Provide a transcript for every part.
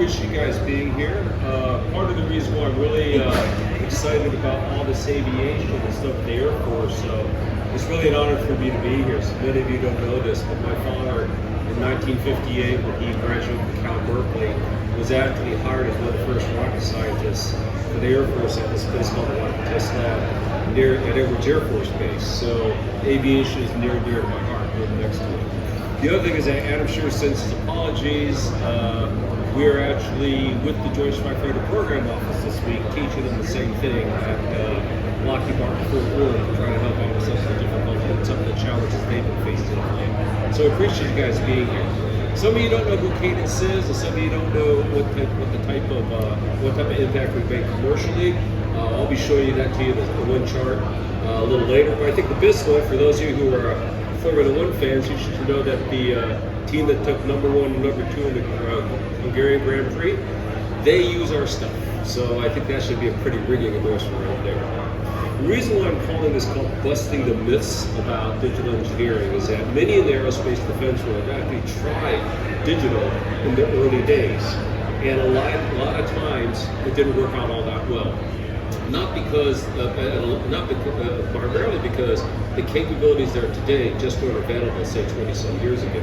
appreciate you guys being here. Part of the reason why I'm really excited about all this aviation and stuff in the Air Force, it's really an honor for me to be here. So many of you don't know this, but my father in 1958, when he graduated from Cal Berkeley, was actually hired as one of the first rocket scientists for the Air Force at this place called the Rocket Test Lab near at Edwards Air Force Base. So aviation is near and dear to my heart, right next to it. The other thing is that Adam Sherer sends his apologies. We are actually with the Joint Strike Fighter Program Office this week, teaching them the same thing at Lockheed Martin Fort Worth, trying to help out with some of the difficulties and some of the challenges they've been faced in the plane. So I appreciate you guys being here. Some of you don't know who Cadence is, and some of you don't know what type of impact we make commercially. I'll be showing you that to you, the one chart, a little later. But I think the best one, for those of you who are Formula One fans, you should know that the team that took #1 and #2 in the Hungarian Grand Prix, they use our stuff. So I think that should be a pretty ringing endorsement right there. The reason why I'm calling this called Busting the Myths about digital engineering is that many in the aerospace defense world actually tried digital in the early days. And a lot of times it didn't work out all that well. Primarily because the capabilities that are today just weren't available, say 20-some years ago.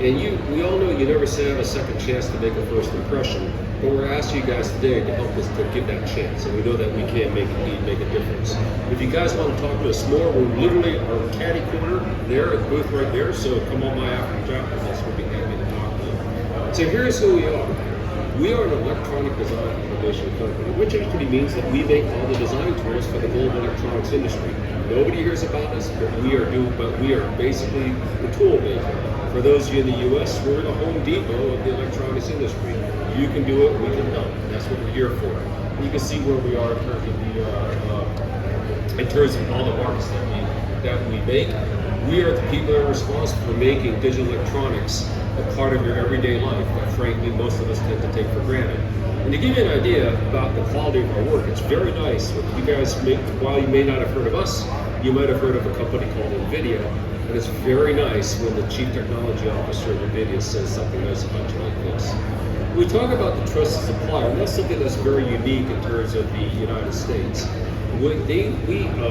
And we all know you never have a second chance to make a first impression, but we're asking you guys today to help us to give that chance, and we know that we can make a difference. If you guys want to talk to us more, we're literally our caddy corner there, at the booth right there, so come on by after the job, because we'll be happy to talk to you. So here's who we are. We are an electronic design innovation company, which actually means that we make all the design tools for the global electronics industry. Nobody hears about us, but we are basically the tool maker. For those of you in the U.S., we're the Home Depot of the electronics industry. You can do it, we can help. That's what we're here for. You can see where we are in terms of all the markets that we make. We are the people that are responsible for making digital electronics a part of your everyday life that frankly most of us tend to take for granted. And to give you an idea about the quality of our work, it's very nice. You guys, while you may not have heard of us, you might have heard of a company called NVIDIA, and it's very nice when the Chief Technology Officer of NVIDIA says something nice about you like this. We talk about the trusted supplier, and that's something that's very unique in terms of the United States. A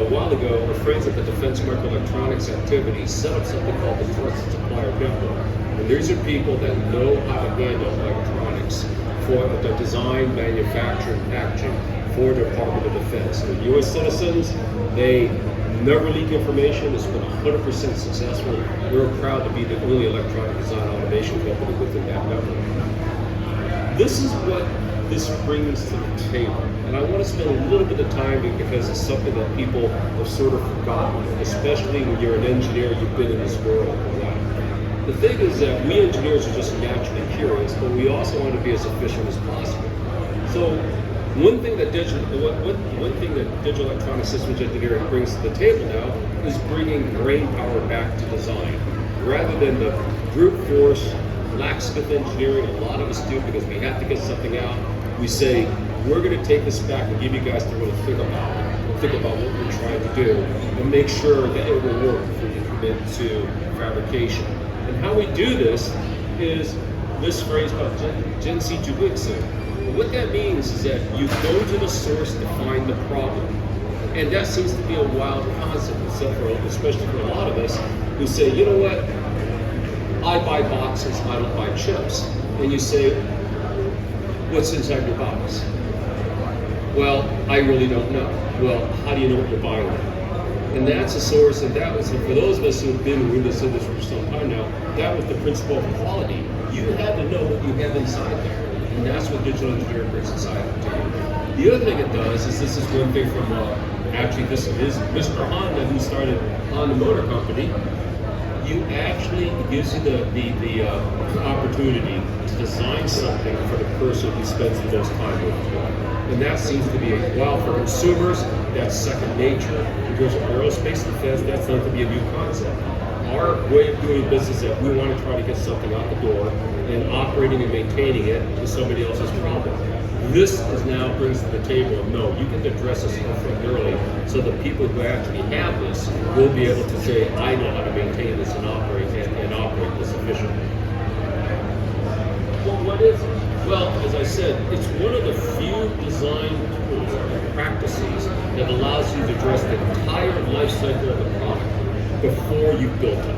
while ago, our friends at the Defense Microelectronics Activity set up something called the Trusted Supplier Network. And these are people that know how to handle electronics for the design, manufacture, and packaging for the Department of Defense. The U.S. citizens, they never leak information. It's been 100% successful. We're proud to be the only electronic design automation company within that network. This is what this brings to the table. And I want to spend a little bit of time because it's something that people have sort of forgotten, especially when you're an engineer, you've been in this world a while. The thing is that we engineers are just naturally curious, but we also want to be as efficient as possible. So one thing that digital electronic systems engineering brings to the table now is bringing brain power back to design. Rather than the brute force, laxative engineering a lot of us do because we have to get something out, we say, we're going to take this back and give you guys to really think about it. Think about what we're trying to do and make sure that it will work before you commit to fabrication. And how we do this is this phrase called Gen C Jujitsu. What that means is that you go to the source to find the problem. And that seems to be a wild concept, especially for a lot of us who say, you know what, I buy boxes, I don't buy chips. And you say, what's inside your box? Well, I really don't know. Well, how do you know what you're buying? And that's a source, and that was, for those of us who have been in this industry for some time now, that was the principle of quality. You had to know what you have inside there. And that's what digital engineering brings inside to you. The other thing it does is, this is one thing from, actually this is Mr. Honda, who started Honda Motor Company. It gives you the opportunity to design something for the person who spends the most time with you. And that seems to be, while for consumers, that's second nature. In terms of aerospace defense, that's not to be a new concept. Our way of doing business is that we want to try to get something out the door, and operating and maintaining it is somebody else's problem. This is now brings to the table of, no, you can address this upfront early, so the people who actually have this will be able to say, I know how to maintain this and operate this efficiently. Well, what is it? Well, as I said, it's one of the few design tools and practices that allows you to address the entire life cycle of the product before you've built it.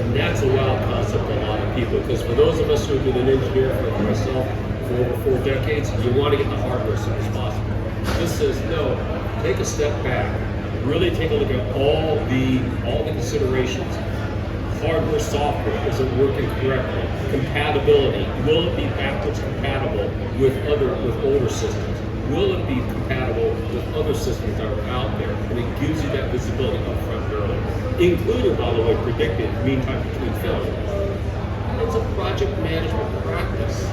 And that's a wild concept to a lot of people, because for those of us who have been an engineer, like myself, for over 4 decades, you want to get the hardware as soon as possible. This says, no, take a step back, really take a look at all the considerations. Hardware, software, is it working correctly? Compatibility, will it be backwards compatible with older systems? Will it be compatible with other systems that are out there? And it gives you that visibility up front early, including, by the way, predicting mean time between failures. It's a project management practice.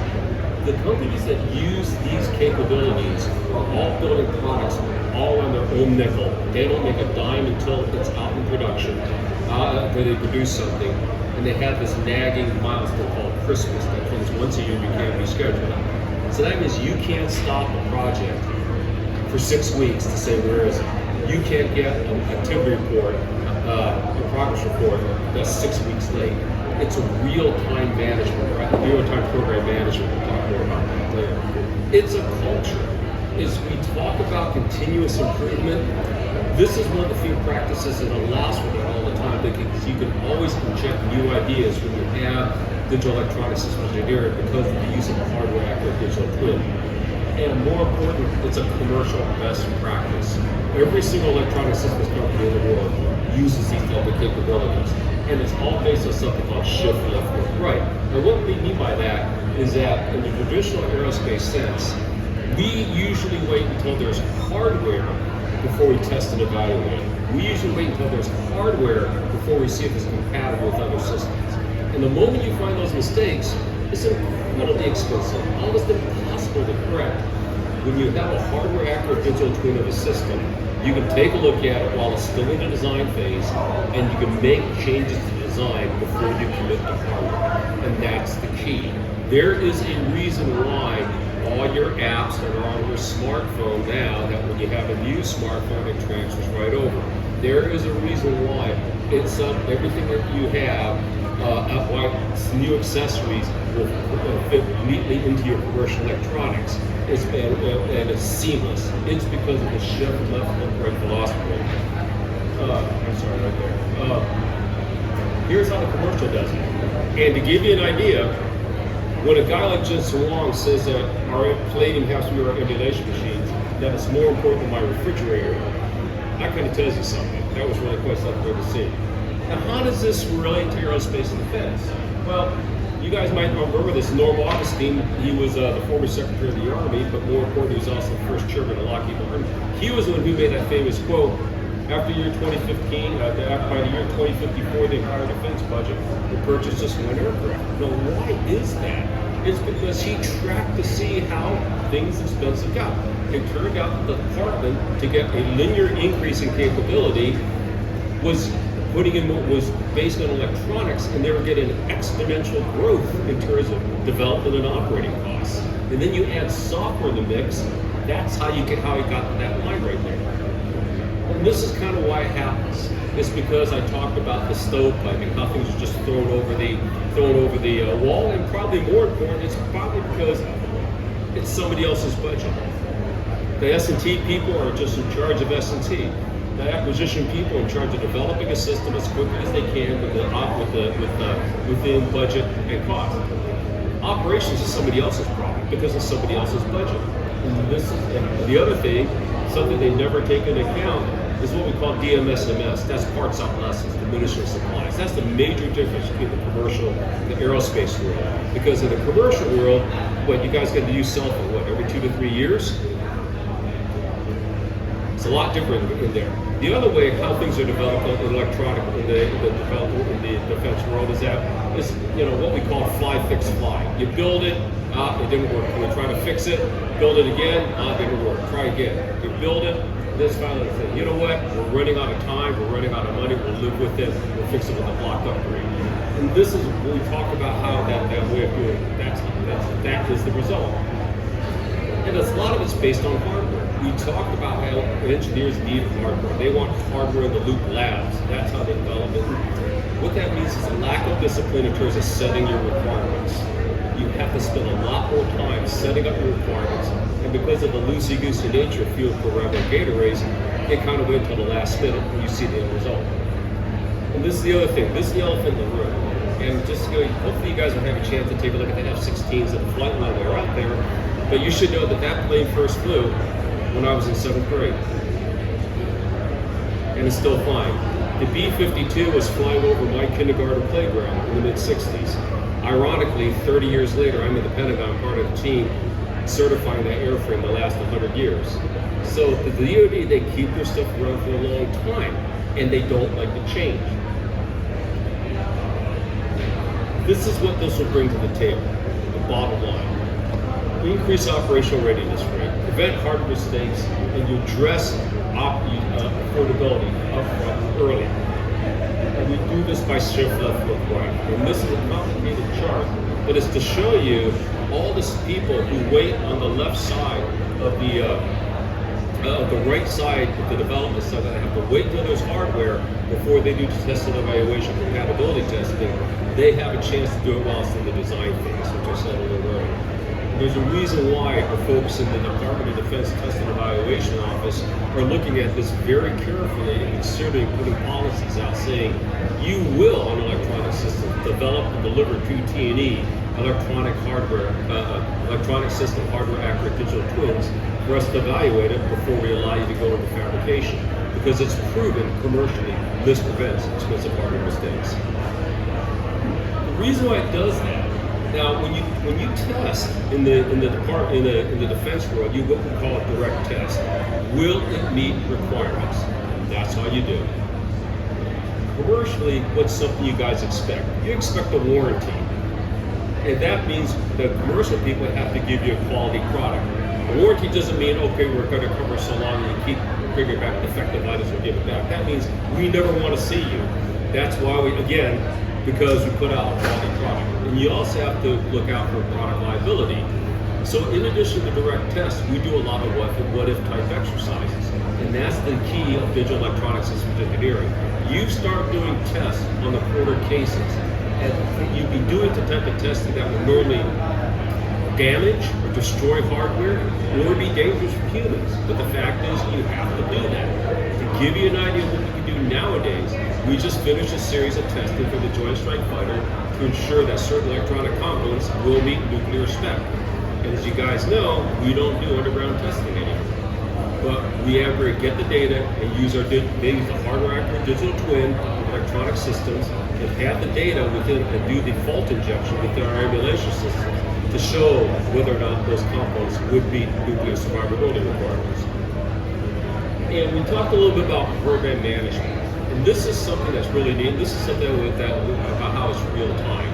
The companies that use these capabilities are all building products all on their own nickel. They don't make a dime until it's out in production, where they produce something, and they have this nagging milestone called Christmas that comes once a year. You can't reschedule. So that means you can't stop a project for 6 weeks to say, where is it? You can't get an activity report, a progress report that's 6 weeks late. It's a real-time management, right? Real-time program management. We'll talk more about that later. It's a culture. As we talk about continuous improvement, this is one of the few practices that allows for that all the time, because you can always inject new ideas when you have digital electronic systems engineering because of the use of a hardware accurate digital twin. And more important, it's a commercial best practice. Every single electronic systems company in the world uses these type of capabilities. And it's all based on something called shift left work right. And what we mean by that is that in the traditional aerospace sense, we usually wait until there's hardware before we test and evaluate. We usually wait until there's hardware before we see if it's compatible with other systems. And the moment you find those mistakes, it's incredibly expensive, almost impossible to correct. When you have a hardware accurate digital twin of a system, you can take a look at it while it's still in the design phase, and you can make changes to the design before you commit to hardware. And that's the key. There is a reason why all your apps that are on your smartphone now, that when you have a new smartphone, it transfers right over. There is a reason why it's everything that you have, why new accessories will fit neatly into your commercial electronics. And it's seamless. It's because of the shift left hook right philosophy. I'm sorry, right there. Here's how the commercial does it. And to give you an idea, when a guy like Jensen Wong says that our plating has to be our emulation machines, that it's more important than my refrigerator, that kind of tells you something. That was really quite something to see. Now, how does this relate to aerospace and defense? Well, you guys might remember this. Norm Augustine, he was the former Secretary of the Army, but more importantly, he was also the first chairman of Lockheed Martin. He was the one who made that famous quote, after year 2015, by the year 2054, the entire defense budget will purchase just one aircraft. Now, why is that? It's because he tracked to see how things expensive got. It turned out that the department, to get a linear increase in capability, was putting in what was based on electronics, and they were getting exponential growth in terms of development and operating costs. And then you add software in the mix, that's how he got to that line right there. And this is kind of why it happens. It's because I talked about the stovepiping, how things are just thrown over the wall, and probably more important, it's probably because it's somebody else's budget. The S&T people are just in charge of S&T. The acquisition people are in charge of developing a system as quickly as they can within budget and cost. Operations is somebody else's problem because it's somebody else's budget. And the other thing, something they never take into account, is what we call DMSMS. That's parts obsolescence, diminishing supplies. That's the major difference between the commercial and the aerospace world. Because in the commercial world, you guys get a new cell phone, every 2 to 3 years? It's a lot different in there. The other way how things are developed in electronic in the defense world is what we call fly, fix, fly. You build it, it didn't work. You try to fix it, build it again, it didn't work. Try again. You build it, this finally thing. You know what? We're running out of time, we're running out of money, we'll live with it, we'll fix it with a block upgrade. And this is when we talk about how that way of doing it. That is the result. And a lot of it's based on hardware. We talked about how engineers need hardware. They want hardware in the loop labs. That's how they develop it. What that means is a lack of discipline in terms of setting your requirements. You have to spend a lot more time setting up your requirements, and because of the loosey-goosey nature of field programming gate arrays, they kind of wait until the last minute when you see the end result. And this is the other thing, this is the elephant in the room. And just to go, hopefully you guys will have a chance to take a look at the F-16s and the flight line that are out there. But you should know that that plane first flew when I was in 7th grade. And it's still flying. The B-52 was flying over my kindergarten playground in the mid-60s. Ironically, 30 years later, I'm in the Pentagon, part of the team certifying that airframe to last 100 years. So the DoD, they keep their stuff around for a long time, and they don't like to change. This is what this will bring to the table, the bottom line. Increase operational readiness rate, prevent hardware mistakes, and you address affordability upfront early. And we do this by shift left, look right. And this is a complicated chart, but it's to show you all these people who wait on the left side of the right side of the development side, that have to wait till there's hardware before they do test and evaluation, compatibility testing. They have a chance to do it while it's in the design phase, which I said a little earlier. There's a reason why our folks in the Department of Defense Test and Evaluation Office are looking at this very carefully and considering putting policies out saying you will, on electronic systems, develop and deliver to T&E electronic hardware, electronic system hardware accurate digital twins for us to evaluate it before we allow you to go into fabrication, because it's proven commercially this prevents expensive hardware mistakes. The reason why it does that, now when you test in the defense world, you what we call a direct test. Will it meet requirements? That's how you do it. Commercially, what's something you guys expect? You expect a warranty. And that means the commercial people have to give you a quality product. A warranty doesn't mean, okay, we're going to cover so long and you keep bringing back defective items, we'll give it back. That means we never want to see you. That's why we, again, because we put out a quality product. And you also have to look out for product liability. So in addition to direct tests, we do a lot of what-if type exercises. And that's the key of digital electronic systems engineering. You start doing tests on the quarter cases, and you'd be doing the type of testing that would normally damage or destroy hardware or be dangerous for humans. But the fact is, you have to do that. To give you an idea of what we can do nowadays, we just finished a series of testing for the Joint Strike Fighter to ensure that certain electronic components will meet nuclear spec. And as you guys know, we don't do underground testing anymore. But we have to get the data and use the hardware accurate digital twin electronic systems and have the data within and do the fault injection within our emulation systems to show whether or not those components would meet nuclear survivability requirements. And we talked a little bit about program management. And this is something that's really neat. This is something about how it's real time.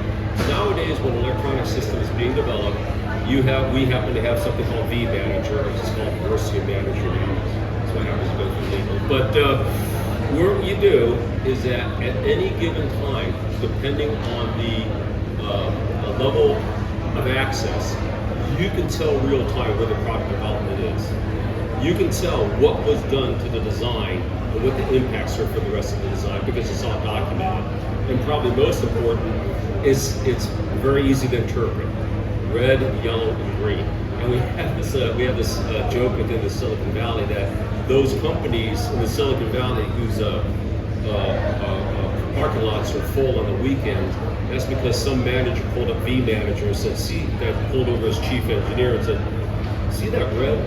Nowadays, when an electronic system is being developed, we happen to have something called vManager, which is called Diversity Manager now. That's what happens to go through legal. But what you do is that at any given time, depending on the level of access, you can tell real time where the product development is. You can tell what was done to the design and what the impacts are for the rest of the design, because it's all documented. And probably most important is it's very easy to interpret. Red, yellow, and green. And we have this joke within the Silicon Valley that those companies in the Silicon Valley whose parking lots are full on the weekend, that's because some manager pulled up vManager and said, pulled over his chief engineer and said, see that red?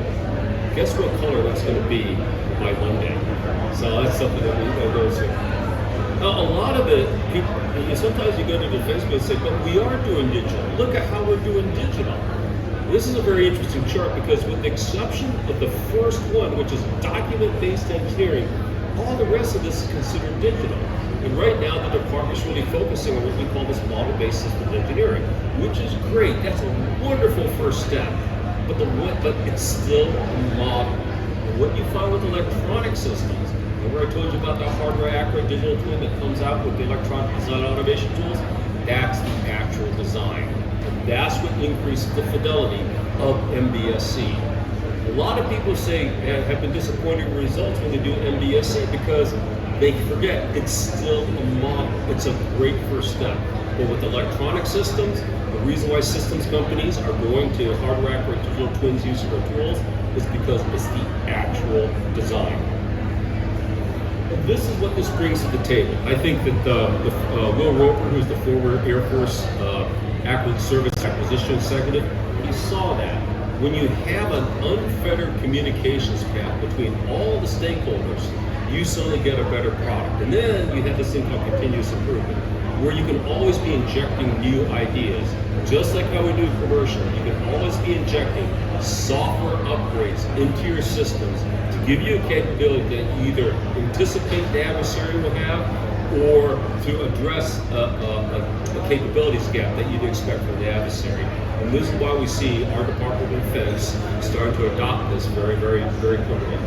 Guess what color that's going to be by Monday? So that's something that we go to. Now, a lot of it, sometimes you go to defense and say, but we are doing digital. Look at how we're doing digital. This is a very interesting chart because with the exception of the first one, which is document-based engineering, all the rest of this is considered digital. And right now, the department's really focusing on what we call this model-based systems engineering, which is great. That's a wonderful first step. But it's still a model. And what you find with electronic systems, remember I told you about the hardware accurate digital twin that comes out with the electronic design automation tools? That's the actual design. And that's what increases the fidelity of MBSC. A lot of people have been disappointed in results when they do MBSC because they forget it's still a model. It's a great first step. But with electronic systems, The reason why systems companies are going to hardware accurate digital twins using our tools is because it's the actual design. And this is what this brings to the table. I think that Will Roper, who's the former Air Force Service Acquisition Executive, he saw that. When you have an unfettered communications path between all the stakeholders, you suddenly get a better product. And then you have this thing called continuous improvement, where you can always be injecting new ideas. Just like how we do commercial, you can always be injecting software upgrades into your systems to give you a capability that you either anticipate the adversary will have, or to address a capabilities gap that you'd expect from the adversary. And this is why we see our Department of Defense starting to adopt this very, very, very quickly.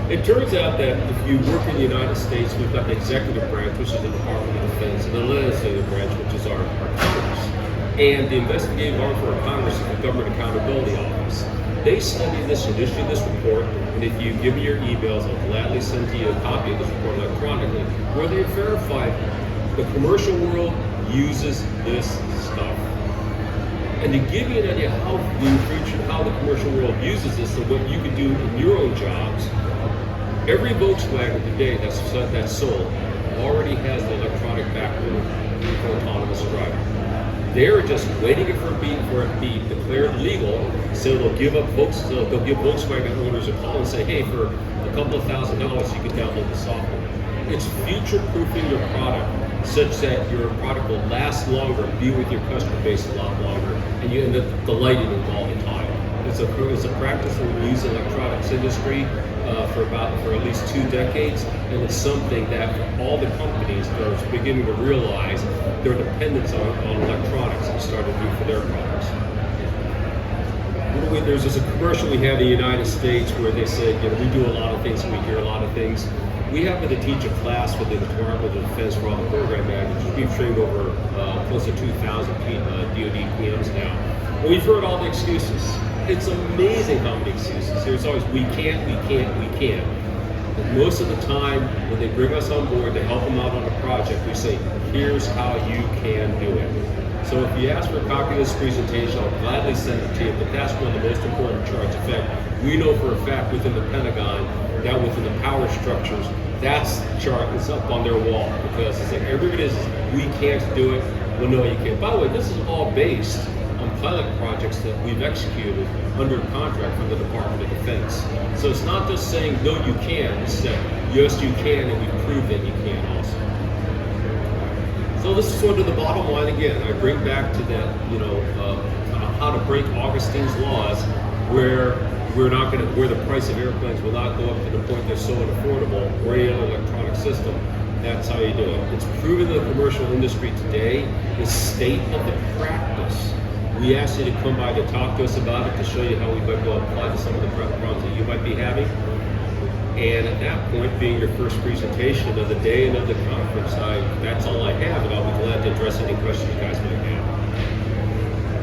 It turns out that if you work in the United States, we've got the executive branch, which is the Department of Defense, and the legislative branch, which is our Congress. And the investigative arm for our Congress is the Government Accountability Office. They study this and issue this report, and if you give me your emails, I'll gladly send to you a copy of this report electronically, where they verify the commercial world uses this stuff. And to give you an idea how the commercial world uses this and what you can do in your own jobs, every Volkswagen today that's sold already has the electronic backbone for autonomous driving. They're just waiting for it to be declared legal, so they'll give Volkswagen owners a call and say, hey, for a couple of $1,000, you can download the software. It's future-proofing your product such that your product will last longer, be with your customer base a lot longer, and you end up delighting them all the time. It's a practice that we use in the electronics industry for at least 2 decades, and it's something that all the companies are beginning to realize their dependence on electronics and start to do for their products. There's just a commercial we have in the United States where they said, we do a lot of things and we hear a lot of things. We happen to teach a class within the Department of Defense for all the program managers. We've trained over close to 2,000 DoD PMs now. And we've heard all the excuses. It's amazing how many excuses. There's always, we can't. But most of the time, when they bring us on board to help them out on a project, we say, here's how you can do it. So if you ask for a copy of this presentation, I'll gladly send it to you, but that's one of the most important charts. In fact, we know for a fact within the Pentagon, that within the power structures, that's the chart that's up on their wall, because it's like everybody says, we can't do it. Well, no, you can't. By the way, this is all based on pilot projects that we've executed under contract from the Department of Defense. So it's not just saying, no, you can, it's that, yes, you can, and we prove that you can also. So this is sort of the bottom line again. I bring back to that, how to break Augustine's laws, where the price of airplanes will not go up to the point they're so unaffordable, or any other electronic system. That's how you do it. It's proven in the commercial industry today is state of the practice. We ask you to come by to talk to us about it, to show you how we might go apply to some of the problems that you might be having. And at that point, being your first presentation of the day and of the conference, that's all I have, and I'll be glad to address any questions you guys might have.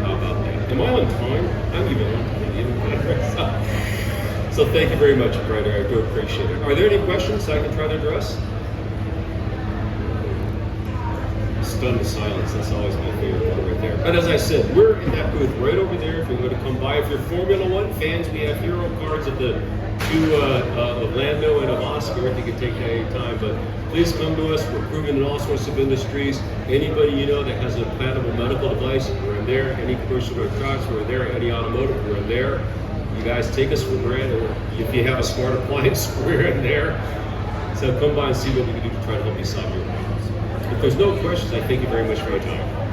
How about that? Am I on time? I'm even on time. So thank you very much, Brenda. I do appreciate it. Are there any questions I can try to address? Stunned silence. That's always my favorite one right there. But as I said, we're in that booth right over there. If you want to come by, if you're Formula One fans, we have hero cards of the two of Lando and of Oscar if you can take any time. But please come to us. We're proven in all sorts of industries. Anybody you know that has a implantable medical device, we're in there. Any commercial electronics, we're in there. Any automotive, we're in there. You guys take us for granted. If you have a smart appliance, we're in there. So come by and see what we can do to try to help you solve your problems. If there's no questions, I thank you very much for your time.